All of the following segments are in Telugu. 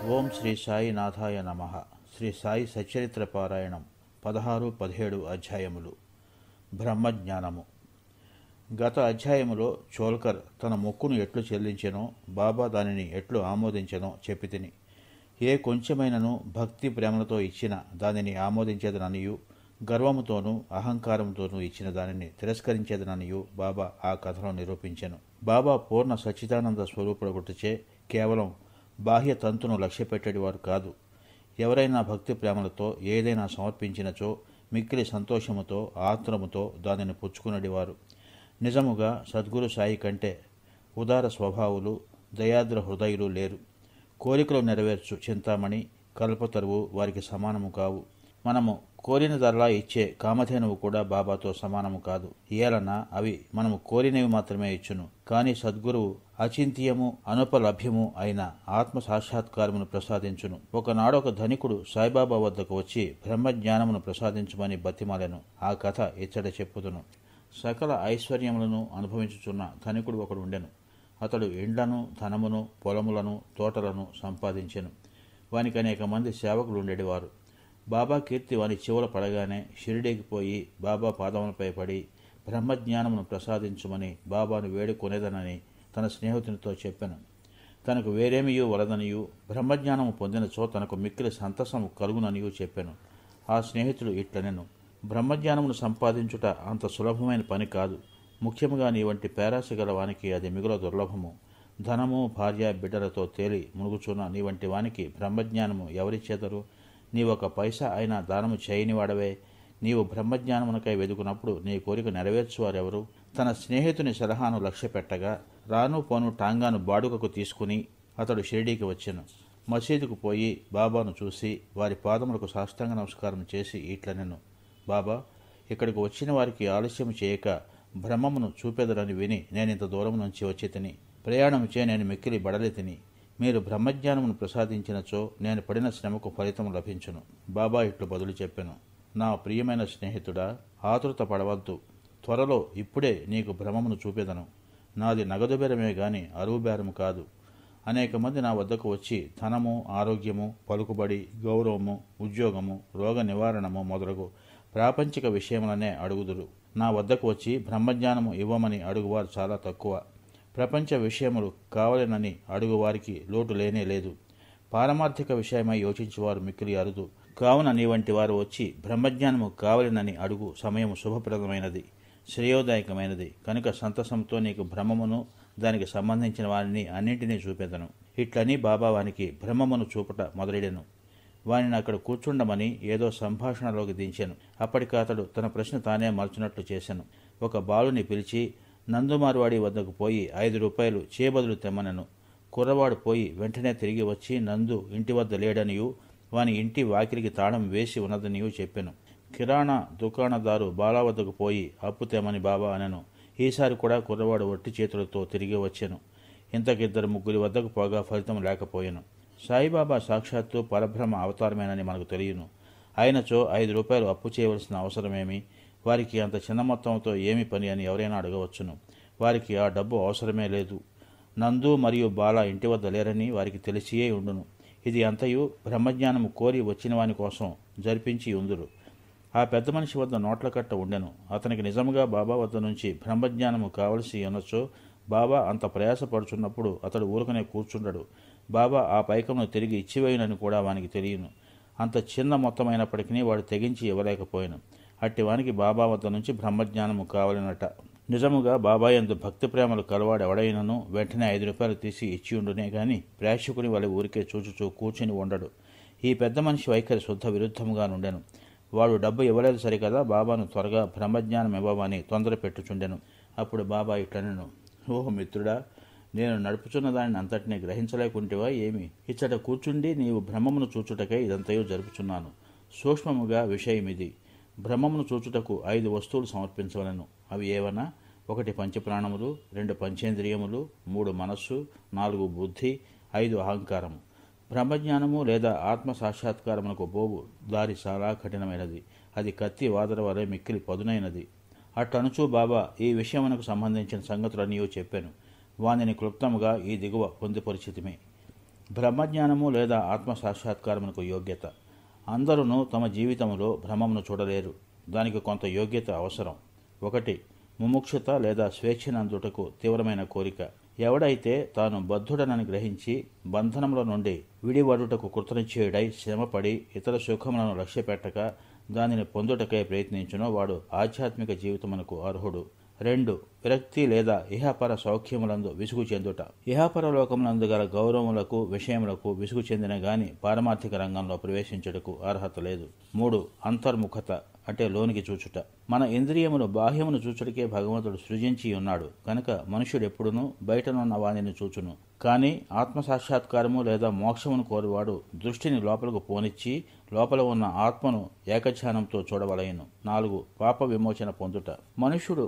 ఓం శ్రీ సాయినాథాయ నమః. శ్రీ సాయి సచ్చరిత్ర పారాయణం 16-17 అధ్యాయములు. బ్రహ్మజ్ఞానము. గత అధ్యాయములో చోల్కర్ తన మొక్కును ఎట్లు చెల్లించెనో, బాబా దానిని ఎట్లు ఆమోదించెనో చెప్పితిని. ఏ కొంచెమైనను భక్తి ప్రేమలతో ఇచ్చిన దానిని ఆమోదించేదననియు, గర్వముతోనూ అహంకారముతోనూ ఇచ్చిన దానిని తిరస్కరించేదననియు బాబా ఆ కథలో నిరూపించెను. బాబా పూర్ణ సచ్చిదానంద స్వరూపుడగుటచే కేవలం బాహ్య తంతును లక్ష్యపెట్టేవారు కాదు. ఎవరైనా భక్తి ప్రేమలతో ఏదైనా సమర్పించినచో మిక్కిలి సంతోషముతో ఆత్రముతో దానిని పుచ్చుకునేవారు. నిజముగా సద్గురు సాయి కంటే ఉదార స్వభావులు, దయాద్ర హృదయులు లేరు. కోరికలు నెరవేర్చు చింతామణి, కల్పతరువు వారికి సమానము కావు. మనము కోరినదల్లా ఇచ్చే కామధేనువు కూడా బాబాతో సమానము కాదు. ఏలన అవి మనము కోరినవి మాత్రమే ఇచ్చును. కానీ సద్గురువు అచింత్యము అనుపలభ్యము అయిన ఆత్మ సాక్షాత్కారమును ప్రసాదించును. ఒకనాడొక ధనికుడు సాయిబాబా వద్దకు వచ్చి బ్రహ్మజ్ఞానమును ప్రసాదించుమని బతిమాలెను. ఆ కథ ఇచ్చట చెప్పుదును. సకల ఐశ్వర్యములను అనుభవించుచున్న ధనికుడు ఒకడు ఉండెను. అతడు ఇండ్లను, ధనమును, పొలములను, తోటలను సంపాదించెను. వానికి అనేక మంది సేవకులు ఉండేవారు. బాబా కీర్తి వాని చెవుల పడగానే షిరిడీకి పోయి బాబా పాదములపై పడి బ్రహ్మజ్ఞానమును ప్రసాదించుమని బాబాను వేడుకొనేదనని తన స్నేహితునితో చెప్పెను. తనకు వేరేమియూ వలదనియూ, బ్రహ్మజ్ఞానము పొందినచో తనకు మిక్కిలి సంతసము కలుగుననియూ చెప్పెను. ఆ స్నేహితుడు ఇట్లనెను: బ్రహ్మజ్ఞానమును సంపాదించుట అంత సులభమైన పని కాదు. ముఖ్యముగా నీ వంటి పేరాశ గల వానికి అది మిగుల దుర్లభము. ధనము, భార్య, బిడ్డలతో తేలి మునుగుచున్న నీ వంటి వానికి బ్రహ్మజ్ఞానము ఎవరిచ్చేదరు? నీవొక పైసా అయినా దానము చేయనివాడవే. నీవు బ్రహ్మజ్ఞానమునకై వెదుకున్నప్పుడు నీ కోరిక నెరవేర్చువారెవరు? తన స్నేహితుని సలహాను లక్ష్య పెట్టగా రాను పోను టాంగాను బాడుకకు తీసుకుని అతడు షిరిడీకి వచ్చెను. మసీదుకు పోయి బాబాను చూసి వారి పాదములకు సాష్టాంగ నమస్కారం చేసి ఇట్లనెను: బాబా, ఇక్కడికి వచ్చిన వారికి ఆలస్యం చేయక బ్రహ్మమును చూపెదరని విని నేనింత దూరం నుంచి వచ్చి తిని. ప్రయాణముచే నేను మిక్కిలి బడలి తిని. మీరు బ్రహ్మజ్ఞానమును ప్రసాదించినచో నేను పడిన శ్రమకు ఫలితం లభించును. బాబా ఇట్లు బదులు చెప్పెను: నా ప్రియమైన స్నేహితుడా, ఆతృత పడవద్దు. త్వరలో ఇప్పుడే నీకు బ్రహ్మమును చూపెదను. నాది నగదు బేరమే గాని అరువు బేరము కాదు. అనేక మంది నా వద్దకు వచ్చి ధనము, ఆరోగ్యము, పలుకుబడి, గౌరవము, ఉద్యోగము, రోగ నివారణము మొదలగు ప్రాపంచిక విషయములనే అడుగుదురు. నా వద్దకు వచ్చి బ్రహ్మజ్ఞానము ఇవ్వమని అడుగువారు చాలా తక్కువ. ప్రపంచ విషయములు కావలెనని అడుగువారికి లోటు లేనే లేదు. పారమార్థిక విషయమై యోచించువారు మిక్కిలి అరుదు. కావున నీ వంటి వారు వచ్చి బ్రహ్మజ్ఞానము కావలెనని అడుగు సమయము శుభప్రదమైనది, శ్రేయోదాయకమైనది కనుక సంతసంతో నీకు బ్రహ్మమును దానికి సంబంధించిన వారిని అన్నింటినీ చూపెదను. ఇట్లని బాబా వానికి బ్రహ్మమును చూపుట మొదలెడెను. వానిని అక్కడ కూర్చుండమని ఏదో సంభాషణలోకి దించెను. అప్పటికి అతడు తన ప్రశ్న తానే మర్చినట్లు చేశాను. ఒక బాలుని పిలిచి నందుమారువాడి వద్దకు పోయి 5 రూపాయలు చేబదులు తెమ్మనెను. కుర్రవాడు పోయి వెంటనే తిరిగి వచ్చి నందు ఇంటి వద్ద లేడనియూ, వాని ఇంటి వాకిలికి తాళం వేసి ఉన్నదనియూ చెప్పెను. కిరాణా దుకాణదారు బాలా వద్దకు పోయి అప్పు తెమ్మని బాబా అనెను. ఈసారి కూడా కుర్రవాడు ఒట్టి చేతులతో తిరిగి వచ్చెను. ఇంతకిద్దరు ముగ్గురి వద్దకు పోగా ఫలితం లేకపోయెను. సాయిబాబా సాక్షాత్తు పరబ్రహ్మ అవతారమేనని మనకు తెలియను. అయినచో 5 రూపాయలు అప్పు చేయవలసిన అవసరమేమి? వారికి అంత చిన్న మొత్తంతో ఏమి పని అని ఎవరైనా అడగవచ్చును. వారికి ఆ డబ్బు అవసరమే లేదు. నందు మరియు బాల ఇంటి వద్ద లేరని వారికి తెలిసియే ఉండును. ఇది అంతయు బ్రహ్మజ్ఞానము కోరి వచ్చిన వాని కోసం జరిపించి ఉందురు. ఆ పెద్ద మనిషి వద్ద నోట్ల కట్ట ఉండెను. అతనికి నిజముగా బాబా వద్ద నుంచి బ్రహ్మజ్ఞానము కావలసి అనొచ్చో బాబా అంత ప్రయాసపడుచున్నప్పుడు అతడు ఊరకనే కూర్చుండడు. బాబా ఆ పైకమును తిరిగి ఇచ్చివేయునని కూడా వానికి తెలియను. అంత చిన్న మొత్తమైనప్పటికీ వాడు తెగించి ఇవ్వలేకపోయాను. అట్టి వానికి బాబా వద్ద నుంచి బ్రహ్మజ్ఞానము కావాలనట. నిజముగా బాబా యందు భక్తి ప్రేమలు కలవాడెవడైనను వెంటనే 5 రూపాయలు తీసి ఇచ్చి ఉండునే గాని ప్రేక్షకుని వాళ్ళ ఊరికే చూచుచూ కూర్చుని ఉండడు. ఈ పెద్ద మనిషి వైఖరి శుద్ధ విరుద్ధముగా నుండెను. వాడు డబ్బు ఇవ్వలేదు సరికదా బాబాను త్వరగా బ్రహ్మజ్ఞానం ఇవ్వమని తొందర పెట్టుచుండెను. అప్పుడు బాబా ఇట్లనెను: ఓ మిత్రుడా, నేను నడుపుచున్న దానిని అంతటినీ గ్రహించలేకుంటేవా ఏమి? ఇచ్చట కూర్చుండి నీవు బ్రహ్మమును చూచుటకై ఇదంతయో జరుపుచున్నాను. సూక్ష్మముగా విషయమిది. బ్రహ్మమును చూచుటకు 5 వస్తువులు సమర్పించవలను. అవి ఏవనా? 1 పంచప్రాణములు, 2 పంచేంద్రియములు, 3 మనస్సు, 4 బుద్ధి, 5 అహంకారము. బ్రహ్మజ్ఞానము లేదా ఆత్మ సాక్షాత్కారమునకు పోవు దారి చాలా కఠినమైనది. అది కత్తి వాదర వలె మిక్కిలి పదునైనది. అట్టనుచూ బాబా ఈ విషయమునకు సంబంధించిన సంగతులన్నీ చెప్పాను. వానిని క్లుప్తముగా ఈ దిగువ పొందుపరిచితిమి. బ్రహ్మజ్ఞానము లేదా ఆత్మ సాక్షాత్కారమునకు యోగ్యత. అందరూ తమ జీవితంలో బ్రహ్మమును చూడలేరు. దానికి కొంత యోగ్యత అవసరం. 1. ముముక్షుత లేదా స్వేచ్ఛనందుటకు తీవ్రమైన కోరిక. ఎవడైతే తాను బద్ధుడనని గ్రహించి బంధనముల నుండి విడివడుటకు కృతనిశ్చయుడై శ్రమపడి ఇతర సుఖములను లక్ష్యపెట్టక దానిని పొందుటకై ప్రయత్నించునో వాడు ఆధ్యాత్మిక జీవితమునకు అర్హుడు. 2. విరక్తి లేదా ఇహపర సౌఖ్యములందు విసుగు చెందుట. ఇహపర లోకములందు గల గౌరవములకు విషయములకు విసుగు చెందిన గాని పారమార్థిక రంగంలో ప్రవేశించుటకు అర్హత లేదు. 3. అంతర్ముఖత అంటే లోనికి చూచుట. మన ఇంద్రియమును బాహ్యమును చూచుటకే భగవంతుడు సృజించి ఉన్నాడు కనుక మనుష్యుడెప్పుడునూ బయటనున్న వానిని చూచును. కానీ ఆత్మసాక్షాత్కారము లేదా మోక్షమును కోరువాడు దృష్టిని లోపలకు పోనిచ్చి లోపల ఉన్న ఆత్మను ఏకధ్యానంతో చూడవలయను. 4. పాప విమోచన పొందుట. మనుష్యుడు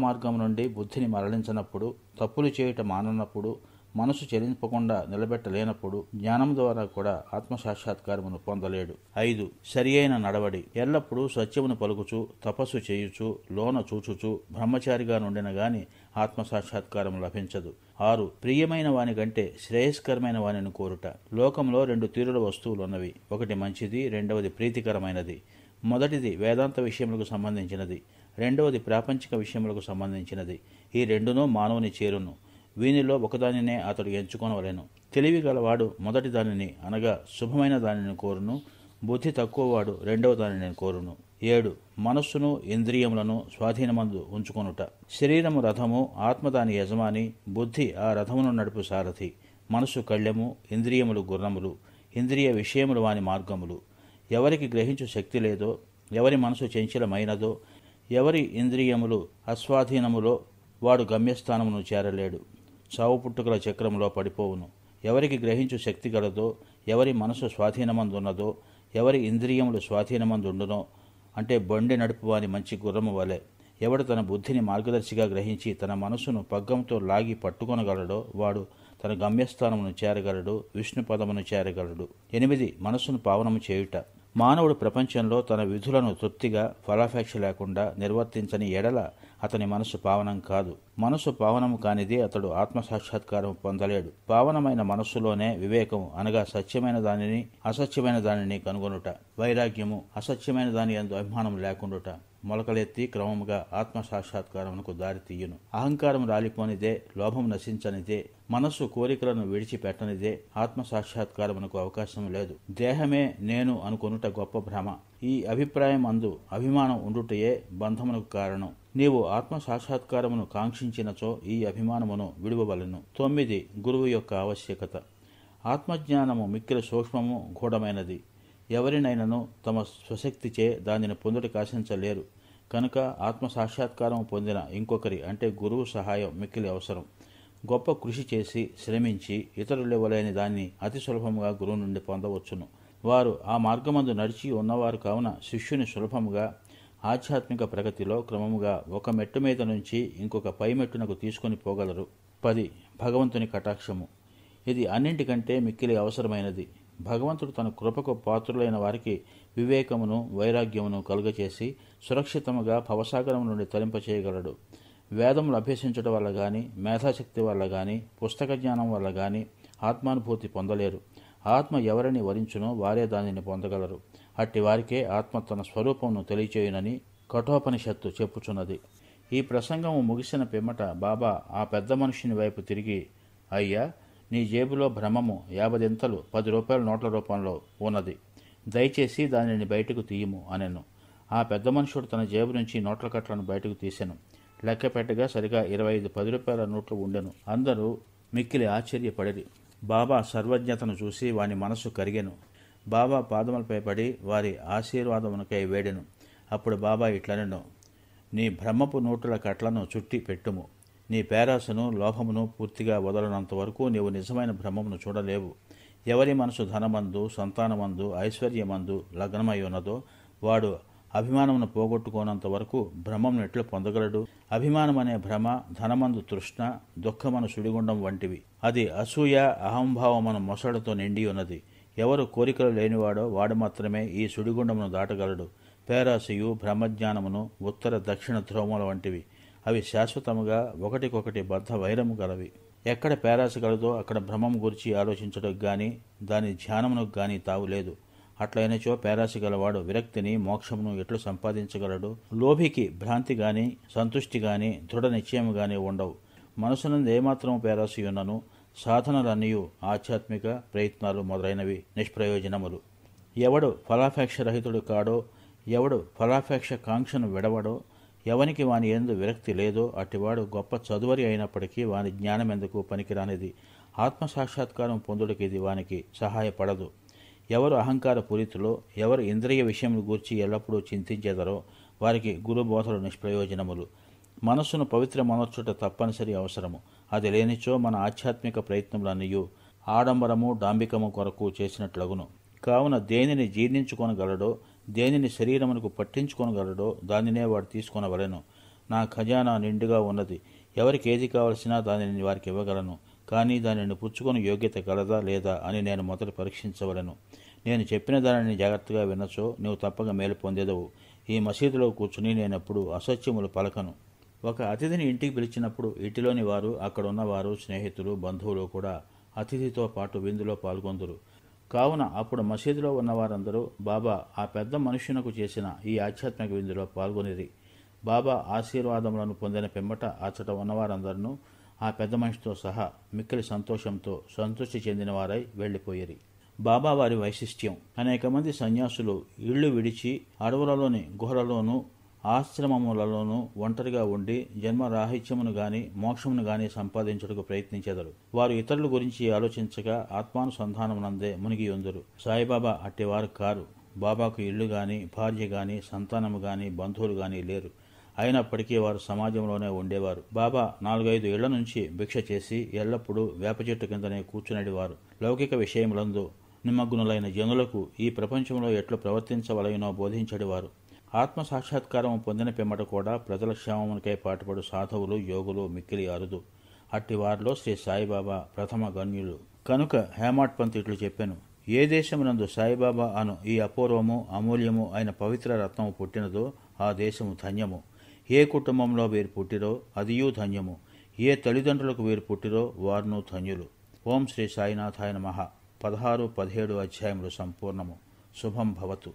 మార్గం నుండి బుద్ధిని మరలించినప్పుడు, తప్పులు చేయుట మాననప్పుడు, మనసు చెలింపకుండా నిలబెట్టలేనప్పుడు జ్ఞానం ద్వారా కూడా ఆత్మసాక్షాత్కారమును పొందలేడు. 5. సరి అయిన నడవడి. ఎల్లప్పుడూ సత్యమును పలుకుచు తపస్సు చేయుచు లోన చూచుచు బ్రహ్మచారిగా నుండిన గాని ఆత్మసాక్షాత్కారం లభించదు. 6. ప్రియమైన వాని కంటే శ్రేయస్కరమైన వానిని కోరుట. లోకంలో 2 తీరుల వస్తువులున్నవి. ఒకటి మంచిది, రెండవది ప్రీతికరమైనది. మొదటిది వేదాంత విషయములకు సంబంధించినది, రెండవది ప్రాపంచిక విషయములకు సంబంధించినది. ఈ రెండునూ మానవుని చేరును. వీనిలో ఒకదానినే అతడు ఎంచుకొనవలెను. తెలివి గలవాడు మొదటి దానిని అనగా శుభమైన దానిని కోరును, బుద్ధి తక్కువవాడు రెండవ దానిని కోరును. 7. మనస్సును ఇంద్రియములను స్వాధీనమందు ఉంచుకొనుట. శరీరము రథము, ఆత్మ దాని యజమాని, బుద్ధి ఆ రథమును నడుపు సారథి. మనస్సు కళ్యము, ఇంద్రియములు గుర్రములు, ఇంద్రియ విషయములు వాని మార్గములు. ఎవరికి గ్రహించు శక్తి లేదో, ఎవరి మనసు చంచలమైనదో, ఎవరి ఇంద్రియములు అస్వాధీనములో వాడు గమ్యస్థానమును చేరలేడు. చావు పుట్టుకల చక్రములో పడిపోవును. ఎవరికి గ్రహించు శక్తి గలదో, ఎవరి మనసు స్వాధీనమందున్నదో, ఎవరి ఇంద్రియములు స్వాధీనమందుండునో అంటే బండి నడుపువాని మంచి గుర్రము వలె ఎవడు తన బుద్ధిని మార్గదర్శిగా గ్రహించి తన మనసును పగ్గంతో లాగి పట్టుకొనగలడో వాడు తన గమ్యస్థానమును చేరగలడు, విష్ణు పదమును చేరగలడు. 8. మనస్సును పావనము చేయుట. మానవుడు ప్రపంచంలో తన విధులను తృప్తిగా ఫలాపేక్ష లేకుండా నిర్వర్తించని ఎడల అతని మనసు పావనం కాదు. మనసు పావనము కానిదే అతడు ఆత్మసాక్షాత్కారం పొందలేడు. పావనమైన మనస్సులోనే వివేకం అనగా సత్యమైన దానిని అసత్యమైన దానిని కనుగొనుట, వైరాగ్యము అసత్యమైన దాని యందు అభిమానం లేకుండుట మొలకలెత్తి క్రమముగా ఆత్మసాక్షాత్కారమునకు దారి తీయును. అహంకారం రాలిపోనిదే, లోభం నశించనిదే, మనస్సు కోరికలను విడిచిపెట్టనిదే ఆత్మసాక్షాత్కారమునకు అవకాశం లేదు. దేహమే నేను అనుకొనుట గొప్ప భ్రమ. ఈ అభిప్రాయం అందు అభిమానం ఉండుటయే బంధమునకు కారణం. నీవు ఆత్మసాక్షాత్కారమును కాంక్షించినచో ఈ అభిమానమును విడువవలెను. 9. గురువు యొక్క ఆవశ్యకత. ఆత్మజ్ఞానము మిక్కిలి సూక్ష్మము, గూఢమైనది. ఎవరినైనను తమ స్వశక్తిచే దానిని పొందుటకు ఆశించలేరు కనుక ఆత్మసాక్షాత్కారం పొందిన ఇంకొకరి అంటే గురువు సహాయం మిక్కిలి అవసరం. గొప్ప కృషి చేసి శ్రమించి ఇతరులు ఇవ్వలేని దాన్ని అతి సులభముగా గురువు నుండి పొందవచ్చును. వారు ఆ మార్గమందు నడిచి ఉన్నవారు కావున శిష్యుని సులభముగా ఆధ్యాత్మిక ప్రగతిలో క్రమముగా ఒక మెట్టు మీద నుంచి ఇంకొక పై మెట్టునకు తీసుకొని పోగలరు. 10. భగవంతుని కటాక్షము. ఇది అన్నింటికంటే మిక్కిలి అవసరమైనది. భగవంతుడు తన కృపకు పాత్రులైన వారికి వివేకమును వైరాగ్యమును కలుగచేసి సురక్షితముగా భవసాగరం నుండి తరింపచేయగలడు. వేదములు అభ్యసించడం వల్ల గాని, మేధాశక్తి వల్ల గాని, పుస్తక జ్ఞానం వల్ల గాని ఆత్మానుభూతి పొందలేరు. ఆత్మ ఎవరిని వరించునో వారే దానిని పొందగలరు. అట్టి వారికే ఆత్మ తన స్వరూపమును తెలియచేయునని కఠోపనిషత్తు చెప్పుచున్నది. ఈ ప్రసంగము ముగిసిన పిమ్మట బాబా ఆ పెద్ద మనుషుని వైపు తిరిగి, అయ్యా, నీ జేబులో భ్రమము 50 దింతలు 10 రూపాయల నోట్ల రూపంలో ఉన్నది. దయచేసి దానిని బయటకు తీయము అనెను. ఆ పెద్ద మనుషుడు తన జేబు నుంచి నోట్ల కట్టలను బయటకు తీసెను. లెక్క పెట్టగా సరిగా 25 10 రూపాయల నోట్లు ఉండెను. అందరూ మిక్కిలి ఆశ్చర్యపడిరి. బాబా సర్వజ్ఞతను చూసి వాని మనస్సు కరిగెను. బాబా పాదములపై పడి వారి ఆశీర్వాదమునకై వేడెను. అప్పుడు బాబా ఇట్లనెను, నీ బ్రహ్మపు నోటుల కట్లను చుట్టి పెట్టుము. నీ పేరాసను లోభమును పూర్తిగా వదలనంత వరకు నీవు నిజమైన బ్రహ్మమును చూడలేవు. ఎవరి మనసు ధనమందు, సంతానమందు, ఐశ్వర్యమందు లగ్నమై ఉన్నదో వాడు అభిమానమును పోగొట్టుకోనంత వరకు బ్రహ్మమును ఎట్లు పొందగలడు? అభిమానమనే భ్రమ, ధనమందు తృష్ణ, దుఃఖమను సుడిగుండం వంటివి. అది అసూయ, అహంభావమను మొసళ్లతో నిండి ఉన్నది. ఎవరు కోరికలు లేనివాడో వాడు మాత్రమే ఈ సుడిగుండమును దాటగలడు. పేరాశయు, బ్రహ్మజ్ఞానమును ఉత్తర దక్షిణ ధ్రువముల వంటివి. అవి శాశ్వతముగా ఒకటికొకటి బద్ధ వైరము గలవి. ఎక్కడ పేరాస కలదో అక్కడ భ్రమం గురించి ఆలోచించడానికి గాని దాని ధ్యానమునకు గాని తావులేదు. అట్లయినచో పేరాస గలవాడు విరక్తిని మోక్షమును ఎట్లు సంపాదించగలడు? లోభికి భ్రాంతి గాని సంతుష్టి గాని దృఢ నిశ్చయము గాని ఉండవు. మనసునందు ఏమాత్రము పేరాసి ఉన్నను సాధనలన్నయూ ఆధ్యాత్మిక ప్రయత్నాలు మొదలైనవి నిష్ప్రయోజనములు. ఎవడు ఫలాపేక్ష రహితుడు కాడో, ఎవడు ఫలాపేక్ష కాంక్షను విడవడో, ఎవనికి వాని యందు విరక్తి లేదో అట్టివాడు గొప్ప చదువరి అయినప్పటికీ వాని జ్ఞానమెందుకు పనికిరానిది. ఆత్మసాక్షాత్కారం పొందుడికి ఇది వానికి సహాయపడదు. ఎవరు అహంకార పూరితులో, ఎవరు ఇంద్రియ విషయములు గూర్చి ఎల్లప్పుడూ చింతించెదరో వారికి గురుబోధలు నిష్ప్రయోజనములు. మనస్సును పవిత్రమనర్చుట తప్పనిసరి అవసరము. అది లేనిచో మన ఆధ్యాత్మిక ప్రయత్నములన్నయూ ఆడంబరము డాంబికము కొరకు చేసినట్లగును. కావున దేనిని జీర్ణించుకొనగలడో, దేనిని శరీరమునకు పట్టించుకొనగలడో దానినే వాడు తీసుకొనవలెను. నా ఖజానా నిండుగా ఉన్నది, ఎవరికి ఏది కావలసినా దానిని వారికి ఇవ్వగలను. కానీ దానిని పుచ్చుకొని యోగ్యత కలదా లేదా అని నేను మొదట పరీక్షించవలను. నేను చెప్పిన దానిని జాగ్రత్తగా వినచో నువ్వు తప్పక మేలు పొందేదవు. ఈ మసీదులో కూర్చుని నేనెప్పుడు అసత్యములు పలకను. ఒక అతిథిని ఇంటికి పిలిచినప్పుడు ఇంటిలోని వారు, అక్కడున్నవారు, స్నేహితులు, బంధువులు కూడా అతిథితో పాటు విందులో పాల్గొందురు. కావున అప్పుడు మసీదులో ఉన్నవారందరూ బాబా ఆ పెద్ద మనుష్యునకు చేసిన ఈ ఆధ్యాత్మిక విందులో పాల్గొనిరి. బాబా ఆశీర్వాదములను పొందిన పిమ్మట అచ్చట ఉన్నవారందరూ ఆ పెద్ద మనిషితో సహా మిక్కిలి సంతోషంతో సంతృష్టి చెందిన వారై వెళ్లిపోయిరి. బాబా వారి వైశిష్ట్యం. అనేక మంది సన్యాసులు ఇళ్లు విడిచి అడవులలోని గుహలలోనూ ఆశ్రమములలోనూ ఒంటరిగా ఉండి జన్మరాహిత్యమును గాని మోక్షమును గాని సంపాదించుటకు ప్రయత్నించెదరు. వారు ఇతరుల గురించి ఆలోచించగా ఆత్మానుసంధానమునందే మునిగి ఉందురు. సాయిబాబా అట్టివారు కారు. బాబాకు ఇల్లు గాని, భార్య గాని, సంతానము గాని, బంధువులు గాని లేరు. అయినప్పటికీ వారు సమాజంలోనే ఉండేవారు. బాబా 4-5 ఏళ్ల నుంచి భిక్ష చేసి ఎల్లప్పుడూ వేప చెట్టు కిందనే కూర్చునేవారు. లౌకిక విషయములందు నిమగ్నులైన జనులకు ఈ ప్రపంచంలో ఎట్లు ప్రవర్తించవలయనో బోధించడివారు. ఆత్మ సాక్షాత్కారం పొందిన పిమ్మట కూడా ప్రజల క్షేమమునికై పాటుపడు సాధువులు, యోగులు మిక్కిలి అరుదు. అట్టి వారిలో శ్రీ సాయిబాబా ప్రథమ గణ్యులు. కనుక హేమాడ్ పంత్ ఇట్లు చెప్పెను: ఏ దేశమునందు సాయిబాబా అను ఈ అపూర్వము అమూల్యము అయిన పవిత్ర రత్నము పుట్టినదో ఆ దేశము ధన్యము. ఏ కుటుంబంలో వీరు పుట్టిరో అదియూ ధన్యము. ఏ తల్లిదండ్రులకు వీరు పుట్టిరో వారును ధన్యులు. ఓం శ్రీ సాయినాథాయ నమః. 16-17 అధ్యాయములు సంపూర్ణము. శుభం భవతు.